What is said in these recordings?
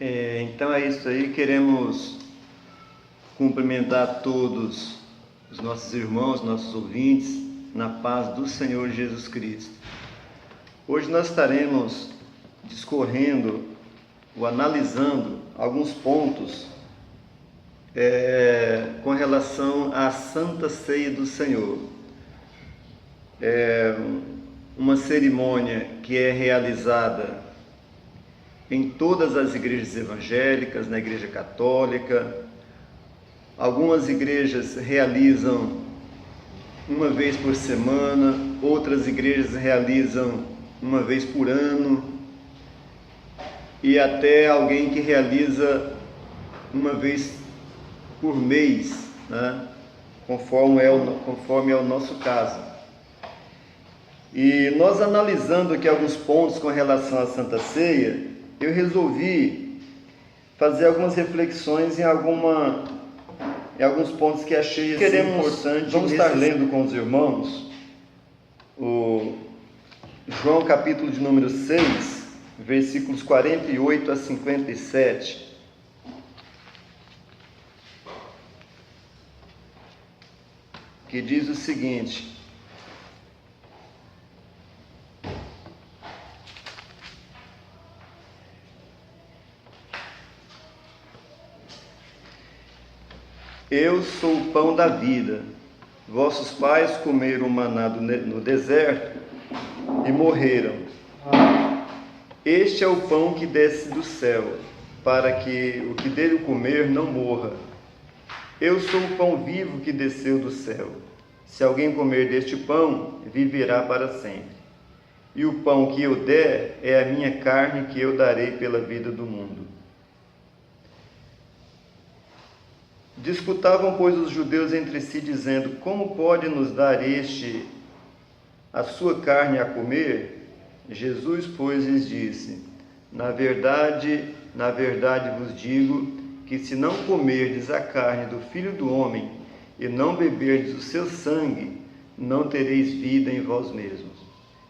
Então é isso aí, queremos cumprimentar todos os nossos irmãos, nossos ouvintes, na paz do Senhor Jesus Cristo. Hoje nós estaremos discorrendo ou analisando alguns pontos com relação à Santa Ceia do Senhor. Uma cerimônia que é realizada em todas as igrejas evangélicas, na Igreja Católica. Algumas igrejas realizam uma vez por semana, outras igrejas realizam uma vez por ano, e até alguém que realiza uma vez por mês, né? conforme é o nosso caso. E nós analisando aqui alguns pontos com relação à Santa Ceia, eu resolvi fazer algumas reflexões em alguns pontos que achei importantes. Vamos estar lendo com os irmãos o João capítulo de número 6, versículos 48 a 57. Que diz o seguinte: Eu sou o pão da vida. Vossos pais comeram o maná no deserto e morreram. Este é o pão que desce do céu, para que o que dele comer não morra. Eu sou o pão vivo que desceu do céu. Se alguém comer deste pão, viverá para sempre. E o pão que eu der é a minha carne que eu darei pela vida do mundo. Disputavam, pois, os judeus entre si, dizendo: como pode nos dar este a sua carne a comer? Jesus, pois, lhes disse: na verdade vos digo que se não comerdes a carne do Filho do Homem e não beberdes o seu sangue, não tereis vida em vós mesmos.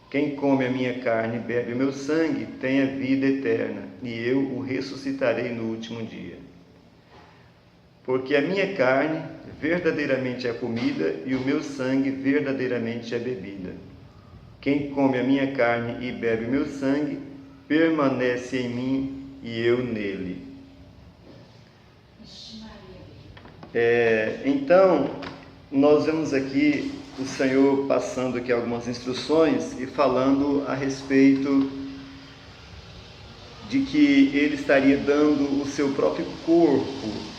Quem come a minha carne e bebe o meu sangue tem a vida eterna, e eu o ressuscitarei no último dia. Porque a minha carne verdadeiramente é comida e o meu sangue verdadeiramente é bebida. Quem come a minha carne e bebe o meu sangue permanece em mim e eu nele. Então, nós vemos aqui o Senhor passando aqui algumas instruções e falando a respeito de que Ele estaria dando o seu próprio corpo,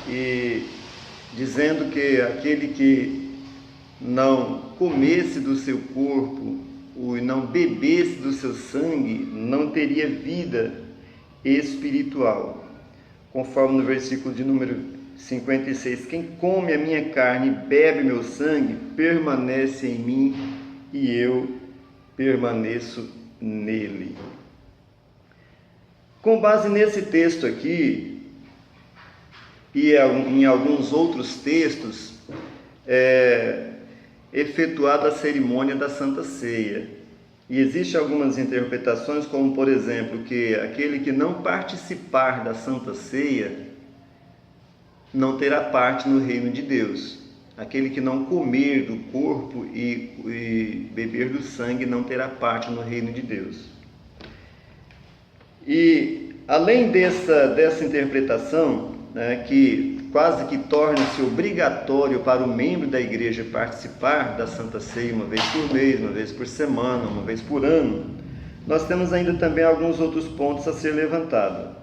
e dizendo que aquele que não comesse do seu corpo e não bebesse do seu sangue não teria vida espiritual. Conforme no versículo de número 56, quem come a minha carne e bebe meu sangue permanece em mim e eu permaneço nele. Com base nesse texto aqui, e em alguns outros textos, efetuada a cerimônia da Santa Ceia. E existem algumas interpretações, como por exemplo, que aquele que não participar da Santa Ceia não terá parte no reino de Deus. Aquele que não comer do corpo e beber do sangue não terá parte no reino de Deus. E além dessa interpretação, que quase que torna-se obrigatório para o membro da igreja participar da Santa Ceia uma vez por mês, uma vez por semana, uma vez por ano, nós temos ainda também alguns outros pontos a ser levantados.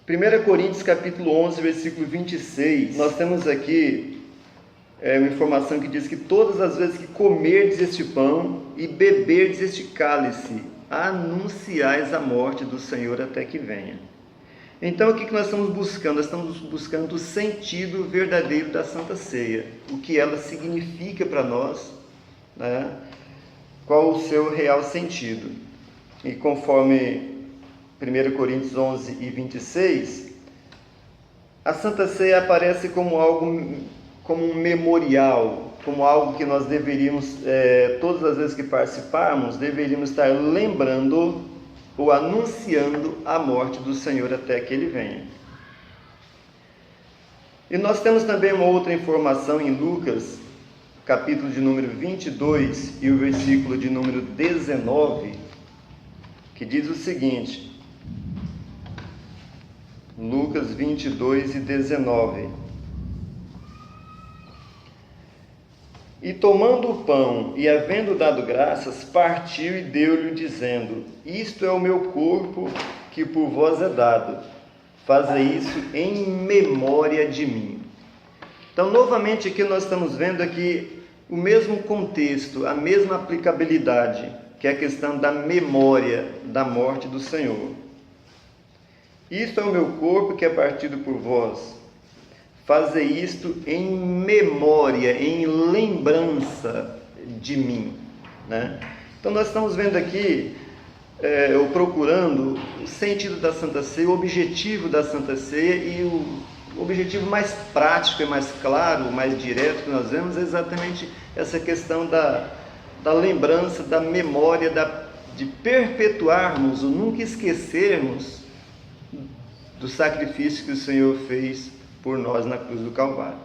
1 Coríntios capítulo 11, versículo 26, nós temos aqui uma informação que diz que todas as vezes que comerdes este pão e beberdes este cálice, anunciais a morte do Senhor até que venha. Então, o que nós estamos buscando? Nós estamos buscando o sentido verdadeiro da Santa Ceia, o que ela significa para nós, né? Qual o seu real sentido. E conforme 1 Coríntios 11 e 26, a Santa Ceia aparece como um memorial, como algo que nós deveríamos, todas as vezes que participarmos, deveríamos estar lembrando ou anunciando a morte do Senhor até que Ele venha. E nós temos também uma outra informação em Lucas, capítulo de número 22 e o versículo de número 19, que diz o seguinte, Lucas 22 e 19. E tomando o pão e havendo dado graças, partiu e deu-lhe dizendo, isto é o meu corpo que por vós é dado, fazei isso em memória de mim. Então, novamente aqui nós estamos vendo aqui o mesmo contexto, a mesma aplicabilidade, que é a questão da memória da morte do Senhor. Isto é o meu corpo que é partido por vós. Fazei isto em memória, em lembrança de mim. Né? Então nós estamos vendo aqui, ou procurando o sentido da Santa Ceia, o objetivo da Santa Ceia, e o objetivo mais prático e mais claro, mais direto que nós vemos é exatamente essa questão da lembrança, da memória, de perpetuarmos ou nunca esquecermos do sacrifício que o Senhor fez por nós na cruz do Calvário.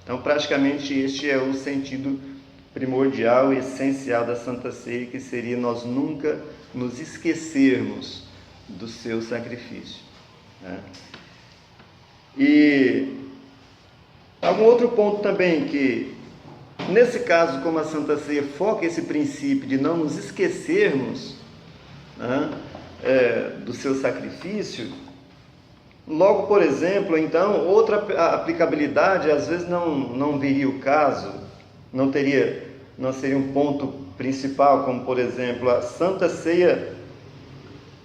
Então, praticamente este é o sentido primordial e essencial da Santa Ceia, que seria nós nunca nos esquecermos do seu sacrifício. Né? E algum outro ponto também que, nesse caso, como a Santa Ceia foca esse princípio de não nos esquecermos, né, do seu sacrifício, logo, por exemplo, então, outra aplicabilidade, às vezes não viria o caso, não seria um ponto principal, como, por exemplo, a Santa Ceia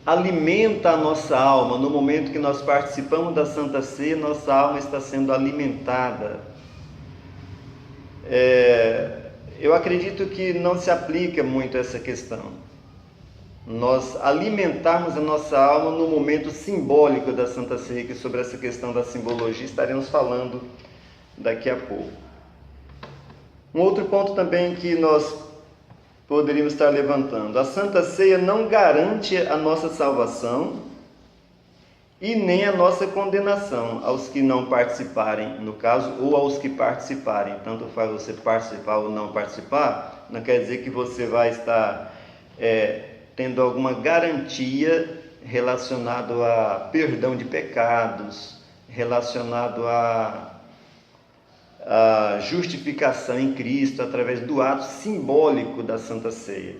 alimenta a nossa alma. No momento que nós participamos da Santa Ceia, nossa alma está sendo alimentada. Eu acredito que não se aplica muito essa questão. Nós alimentarmos a nossa alma no momento simbólico da Santa Ceia, que sobre essa questão da simbologia estaremos falando daqui a pouco. Um outro ponto também que nós poderíamos estar levantando: a Santa Ceia não garante a nossa salvação e nem a nossa condenação aos que não participarem, no caso, ou aos que participarem. Tanto faz você participar ou não participar, não quer dizer que você vai estar tendo alguma garantia relacionado a perdão de pecados, relacionado a justificação em Cristo através do ato simbólico da Santa Ceia.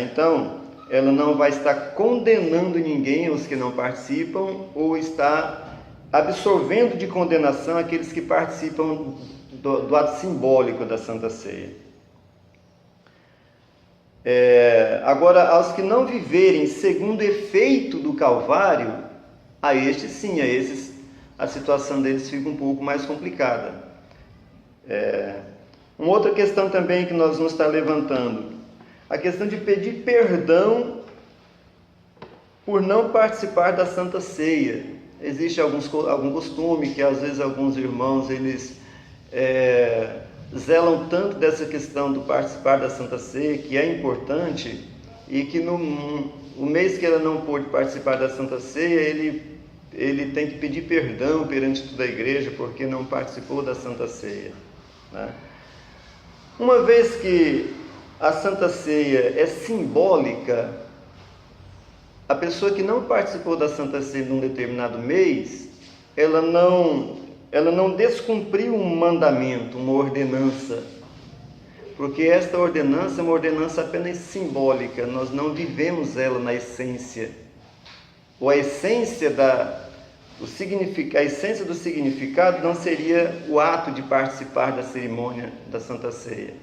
Então, ela não vai estar condenando ninguém, os que não participam, ou está absorvendo de condenação aqueles que participam do ato simbólico da Santa Ceia. Agora, aos que não viverem segundo o efeito do Calvário, a estes sim, a esses a situação deles fica um pouco mais complicada. Uma outra questão também que nós vamos estar levantando, a questão de pedir perdão por não participar da Santa Ceia. Existe algum costume que às vezes alguns irmãos eles zelam tanto dessa questão do participar da Santa Ceia, que é importante, e que no mês que ela não pôde participar da Santa Ceia, ele tem que pedir perdão perante toda a igreja porque não participou da Santa Ceia. Né? Uma vez que a Santa Ceia é simbólica, a pessoa que não participou da Santa Ceia num determinado mês, ela não descumpriu um mandamento, uma ordenança, porque esta ordenança é uma ordenança apenas simbólica, nós não vivemos ela na essência, ou a essência do significado não seria o ato de participar da cerimônia da Santa Ceia.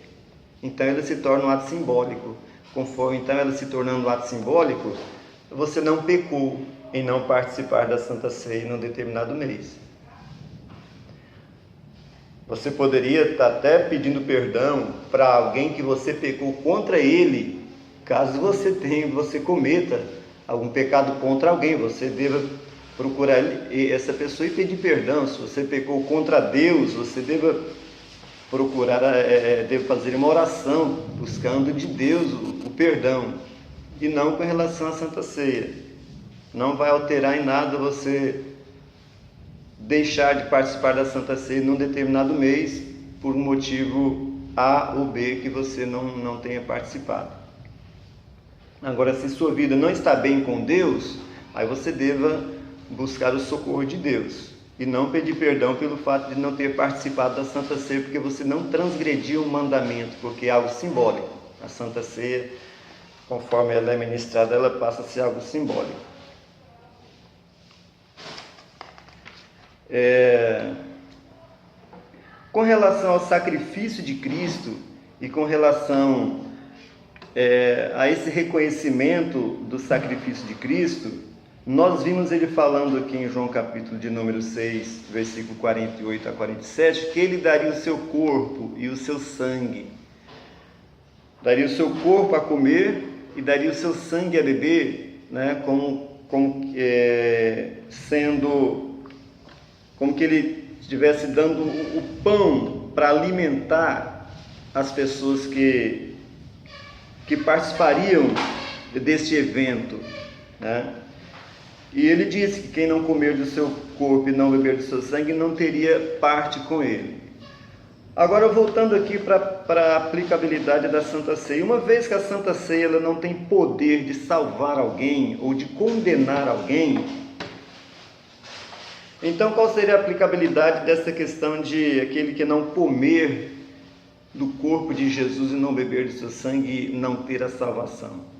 Então ela se torna um ato simbólico. Conforme então ela se tornando um ato simbólico, você não pecou em não participar da Santa Ceia em um determinado mês. Você poderia estar até pedindo perdão para alguém que você pecou contra ele, caso você cometa algum pecado contra alguém, você deva procurar essa pessoa e pedir perdão. Se você pecou contra Deus, você deva deve fazer uma oração buscando de Deus o perdão, e não com relação à Santa Ceia. Não vai alterar em nada você deixar de participar da Santa Ceia num determinado mês por um motivo A ou B que você não tenha participado. Agora, se sua vida não está bem com Deus, aí você deva buscar o socorro de Deus e não pedir perdão pelo fato de não ter participado da Santa Ceia, porque você não transgrediu um mandamento, porque é algo simbólico. A Santa Ceia, conforme ela é ministrada, ela passa a ser algo simbólico. Com relação ao sacrifício de Cristo e com relação a esse reconhecimento do sacrifício de Cristo, nós vimos ele falando aqui em João capítulo de número 6, versículo 48 a 47, que ele daria o seu corpo e o seu sangue. Daria o seu corpo a comer e daria o seu sangue a beber, né, como que ele estivesse dando o pão para alimentar as pessoas que participariam deste evento, né? E ele disse que quem não comer do seu corpo e não beber do seu sangue não teria parte com ele. Agora, voltando aqui para a aplicabilidade da Santa Ceia. Uma vez que a Santa Ceia ela não tem poder de salvar alguém ou de condenar alguém, então qual seria a aplicabilidade dessa questão de aquele que não comer do corpo de Jesus e não beber do seu sangue não ter a salvação?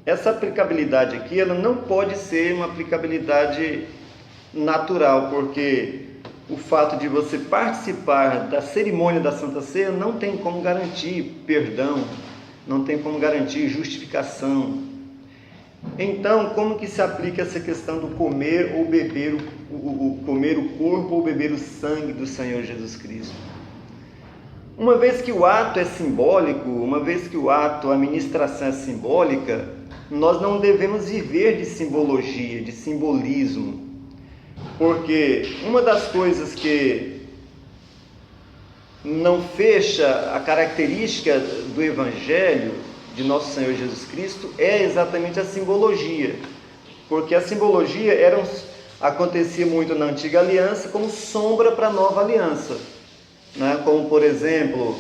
Essa aplicabilidade aqui, ela não pode ser uma aplicabilidade natural, porque o fato de você participar da cerimônia da Santa Ceia não tem como garantir perdão, não tem como garantir justificação. Então, como que se aplica essa questão do comer ou beber, comer o corpo ou beber o sangue do Senhor Jesus Cristo? Uma vez que o ato é simbólico, uma vez que a ministração é simbólica, nós não devemos viver de simbologia, de simbolismo, porque uma das coisas que não fecha a característica do Evangelho de nosso Senhor Jesus Cristo é exatamente a simbologia, porque a simbologia acontecia muito na Antiga Aliança como sombra para a Nova Aliança, né? Como, por exemplo,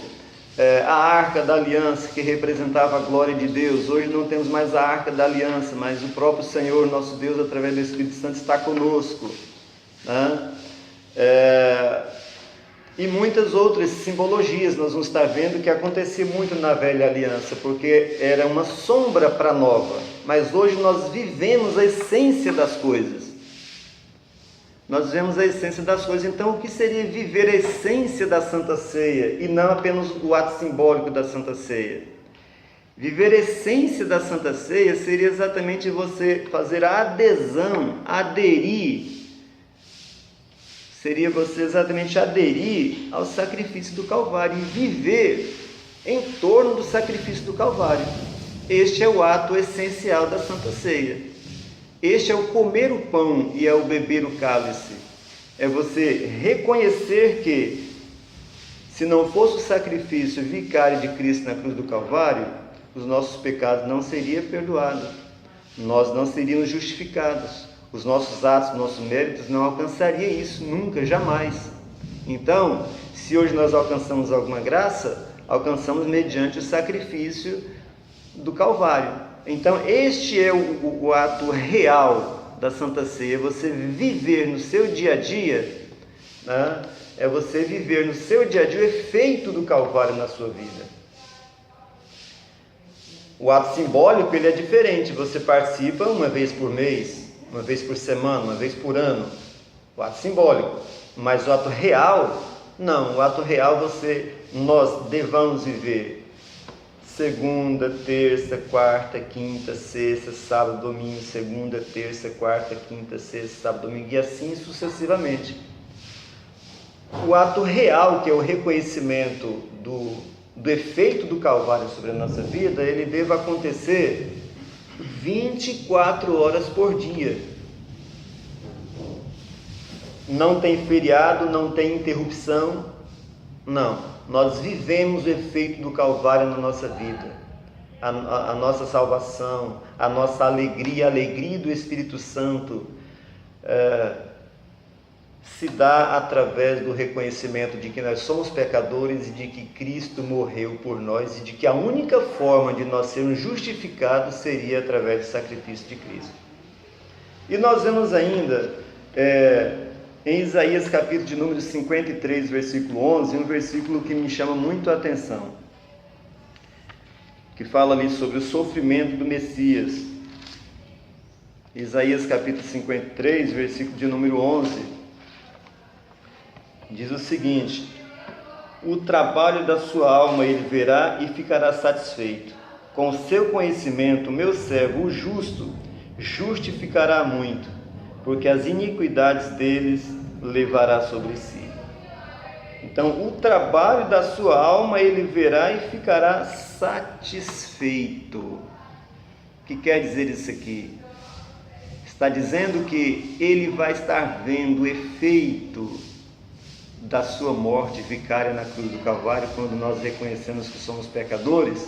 a Arca da Aliança, que representava a glória de Deus. Hoje não temos mais a Arca da Aliança, mas o próprio Senhor, nosso Deus, através do Espírito Santo, está conosco, né? E muitas outras simbologias nós vamos estar vendo que acontecia muito na velha aliança, porque era uma sombra para a nova, mas hoje nós vivemos a essência das coisas. Nós vivemos a essência das coisas. Então, o que seria viver a essência da Santa Ceia e não apenas o ato simbólico da Santa Ceia? Viver a essência da Santa Ceia seria exatamente você fazer a adesão, aderir. Seria você exatamente aderir ao sacrifício do Calvário e viver em torno do sacrifício do Calvário. Este é o ato essencial da Santa Ceia. Este é o comer o pão e é o beber o cálice. É você reconhecer que, se não fosse o sacrifício vicário de Cristo na cruz do Calvário, os nossos pecados não seriam perdoados, nós não seríamos justificados, os nossos atos, nossos méritos não alcançariam isso, nunca, jamais. Então, se hoje nós alcançamos alguma graça, alcançamos mediante o sacrifício do Calvário. Então, este é o ato real da Santa Ceia, você viver no seu dia a dia, né? É você viver no seu dia a dia o efeito do Calvário na sua vida. O ato simbólico, ele é diferente, você participa uma vez por mês, uma vez por semana, uma vez por ano, o ato simbólico, mas o ato real, não, o ato real nós devamos viver segunda, terça, quarta, quinta, sexta, sábado, domingo, segunda, terça, quarta, quinta, sexta, sábado, domingo, e assim sucessivamente. O ato real, que é o reconhecimento do efeito do Calvário sobre a nossa vida, ele deve acontecer 24 horas por dia. Não tem feriado, não tem interrupção, Não, nós vivemos o efeito do Calvário na nossa vida. A nossa salvação, a nossa alegria, a alegria do Espírito Santo se dá através do reconhecimento de que nós somos pecadores e de que Cristo morreu por nós e de que a única forma de nós sermos justificados seria através do sacrifício de Cristo. E nós vemos ainda em Isaías capítulo de número 53, versículo 11, um versículo que me chama muito a atenção, que fala ali sobre o sofrimento do Messias. Isaías capítulo 53, versículo de número 11, diz o seguinte: o trabalho da sua alma ele verá e ficará satisfeito. Com o seu conhecimento, meu servo, o justo, justificará muito, porque as iniquidades deles levará sobre si. Então, o trabalho da sua alma ele verá e ficará satisfeito. O que quer dizer isso aqui? Está dizendo que ele vai estar vendo o efeito da sua morte vicária na cruz do Calvário, quando nós reconhecemos que somos pecadores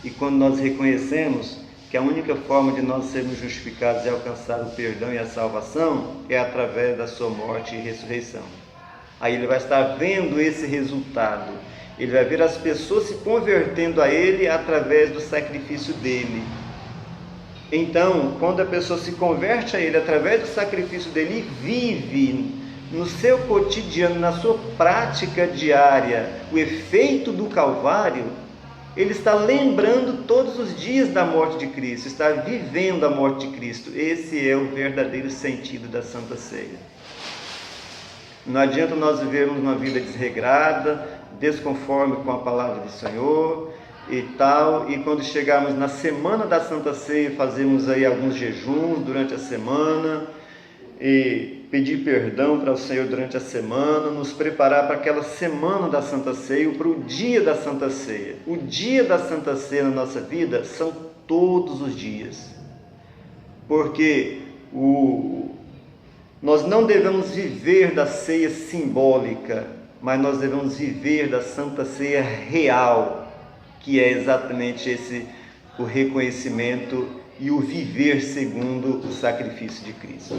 e quando nós reconhecemos que a única forma de nós sermos justificados e alcançar o perdão e a salvação é através da sua morte e ressurreição. Aí ele vai estar vendo esse resultado, ele vai ver as pessoas se convertendo a ele através do sacrifício dele. Então, quando a pessoa se converte a ele através do sacrifício dele e vive no seu cotidiano, na sua prática diária, o efeito do Calvário, ele está lembrando todos os dias da morte de Cristo, está vivendo a morte de Cristo. Esse é o verdadeiro sentido da Santa Ceia. Não adianta nós vivermos uma vida desregrada, desconforme com a palavra do Senhor e tal, e quando chegarmos na semana da Santa Ceia, fazemos aí alguns jejuns durante a semana, e pedir perdão para o Senhor durante a semana, nos preparar para aquela semana da Santa Ceia, para o dia da Santa Ceia. O dia da Santa Ceia na nossa vida são todos os dias, porque nós não devemos viver da ceia simbólica, mas nós devemos viver da Santa Ceia real, que é exatamente o reconhecimento e o viver segundo o sacrifício de Cristo.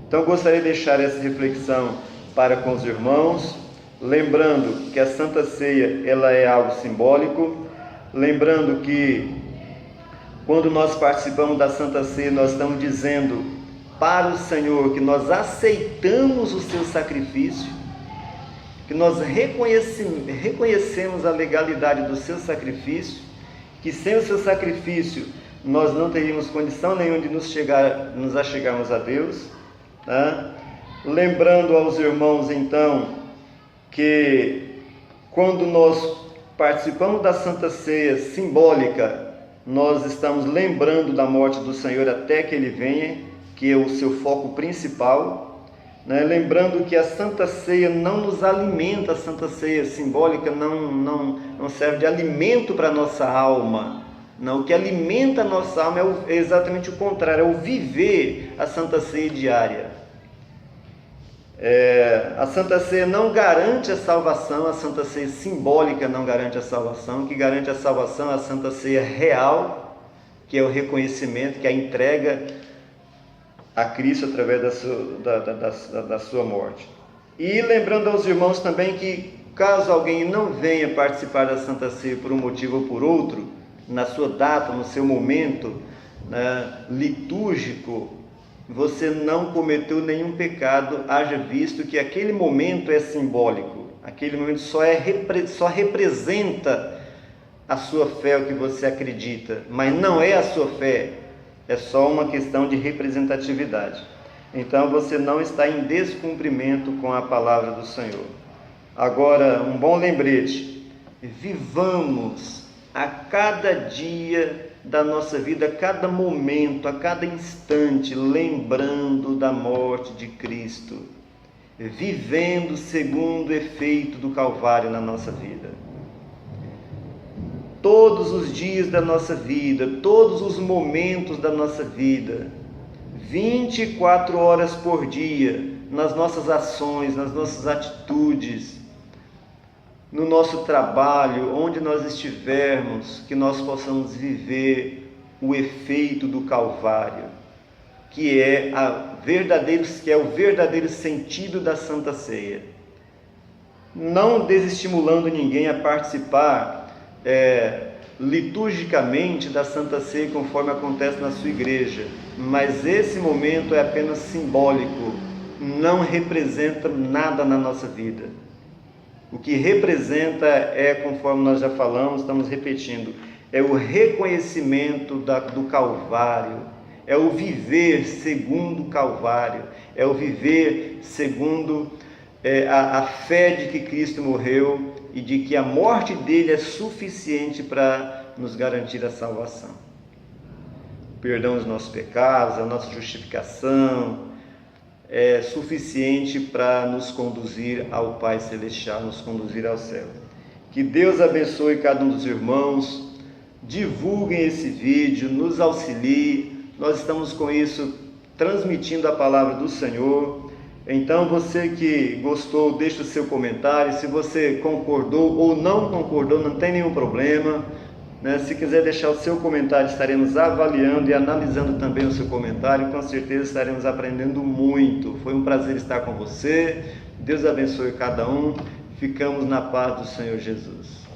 Então, gostaria de deixar essa reflexão para com os irmãos, lembrando que a Santa Ceia ela é algo simbólico, lembrando que quando nós participamos da Santa Ceia, nós estamos dizendo para o Senhor que nós aceitamos o seu sacrifício, que nós reconhecemos a legalidade do seu sacrifício, que sem o seu sacrifício nós não teríamos condição nenhuma de nos achegarmos a Deus, tá? Lembrando aos irmãos então que quando nós participamos da Santa Ceia simbólica, nós estamos lembrando da morte do Senhor até que Ele venha, que é o seu foco principal, né? Lembrando que a Santa Ceia não nos alimenta, a Santa Ceia simbólica não serve de alimento para a nossa alma. Não, o que alimenta a nossa alma é exatamente o contrário, é o viver a Santa Ceia diária. A Santa Ceia não garante a salvação, a Santa Ceia simbólica não garante a salvação. O que garante a salvação é a Santa Ceia real, que é o reconhecimento, que é a entrega a Cristo através da sua morte. E lembrando aos irmãos também que, caso alguém não venha participar da Santa Ceia por um motivo ou por outro, na sua data, no seu momento, né, litúrgico, você não cometeu nenhum pecado, haja visto que aquele momento é simbólico, aquele momento só representa a sua fé, o que você acredita, mas não é a sua fé, é só uma questão de representatividade. Então você não está em descumprimento com a palavra do Senhor. Agora, um bom lembrete: vivamos a cada dia da nossa vida, a cada momento, a cada instante, lembrando da morte de Cristo, vivendo segundo o efeito do Calvário na nossa vida. Todos os dias da nossa vida, todos os momentos da nossa vida, 24 horas por dia, nas nossas ações, nas nossas atitudes, no nosso trabalho, onde nós estivermos, que nós possamos viver o efeito do Calvário, que é o verdadeiro sentido da Santa Ceia. Não desestimulando ninguém a participar liturgicamente da Santa Ceia conforme acontece na sua igreja, mas esse momento é apenas simbólico, não representa nada na nossa vida. O que representa conforme nós já falamos, estamos repetindo, é o reconhecimento do Calvário, é o viver segundo o Calvário, é o viver segundo a fé de que Cristo morreu e de que a morte dele é suficiente para nos garantir a salvação. O perdão dos nossos pecados, a nossa justificação é suficiente para nos conduzir ao Pai Celestial, nos conduzir ao céu. Que Deus abençoe cada um dos irmãos, divulguem esse vídeo, nos auxilie. Nós estamos com isso transmitindo a palavra do Senhor. Então você que gostou, deixa o seu comentário. Se você concordou ou não concordou, não tem nenhum problema, né? Se quiser deixar o seu comentário, estaremos avaliando e analisando também o seu comentário. Com certeza estaremos aprendendo muito. Foi um prazer estar com você. Deus abençoe cada um. Ficamos na paz do Senhor Jesus.